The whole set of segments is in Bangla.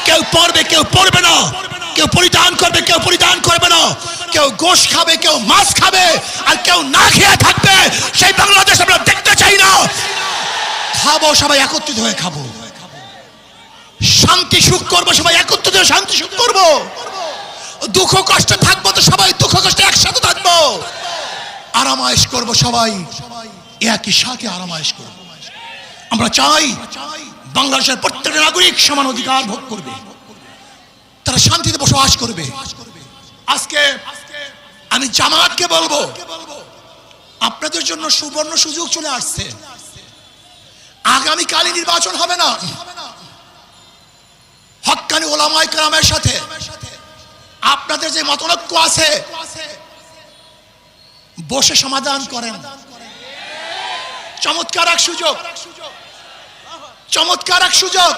কেউ পড়বে কেউ পড়বে না, কেউ পরিধান করবে কেউ পরিধান করবে না, কেউ গোশ খাবে কেউ মাছ খাবে আর কেউ না খেয়ে থাকবে। সেই বাংলাদেশ আমরা দেখতে চাই না। খাবো সবাই একত্রিত হয়ে খাবো, শান্তি সুখ করবো সবাই একত্রিত হয়ে শান্তি সুখ করবো, দুঃখ কষ্ট থাকবো তো সবাই দুঃখ কষ্ট একসাথে থাকবো, আরামায়েশ করবো সবাই একই সাথে আরামায়েশ করবো। আমরা চাই বাংলাদেশের প্রত্যেকটা নাগরিক সমান অধিকার ভোগ করবে, তারা শান্তিতে বসবাস করবে। আজকে আমি জামায়াতকে বলবো, আপনাদের জন্য সুবর্ণ সুযোগ চলে আসছে। আগামীকালই নির্বাচন হবে না, হক্কানি ওলামায়ে কেরামের সাথে আপনাদের যে মতৈক্য আছে বসে সমাধান করেন। চমৎকার এক সুযোগ, চমৎকার এক সুযোগ।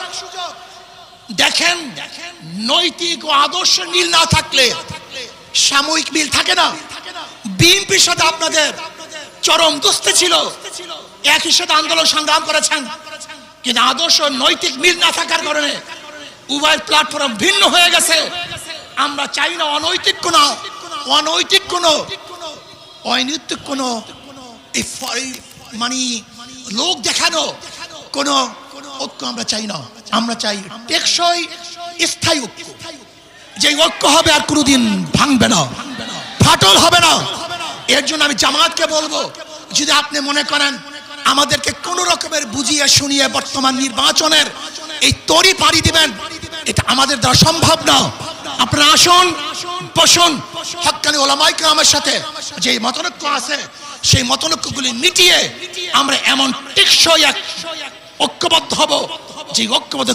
দেখেন, নৈতিক ও আদর্শ মিল না থাকলে সাময়িক মিল থাকে না। বিএনপির সাথে আপনাদের চরম দুস্তি ছিল, একই সাথে আন্দোলন সংগ্রাম করেছেন, কিন্তু আদর্শ নৈতিক মিল না থাকার কারণে উভয় প্ল্যাটফর্ম ভিন্ন হয়ে গেছে। আমরা চাই না অনৈতিক কোন মানে লোক দেখানো কোন ঐক্য আমরা চাই না। আমরা চাই টেকসই স্থায়ী ঐক্য, যে ঐক্য হবে আর কোনোদিন ভাঙবে না, ফাটল হবে না। এর জন্য আমি জামায়াতকে বলবো, যদি আপনি মনে করেন আমাদেরকে কোন রকমের বুঝিয়ে শুনিয়ে বর্তমান নির্বাচনের এই তরি পাড়ি দিবেন, এটা আমাদের দ্বারা সম্ভব না। আপনারা আসুন, বসুন, হক্কানি ওলামায়ে কেরামের সাথে যে মতৈক্য আছে সেই মতৈক্যগুলি মিটিয়ে আমরা এমন টেকসই এক ঐক্যবদ্ধ হব যে ঐক্যবদ্ধ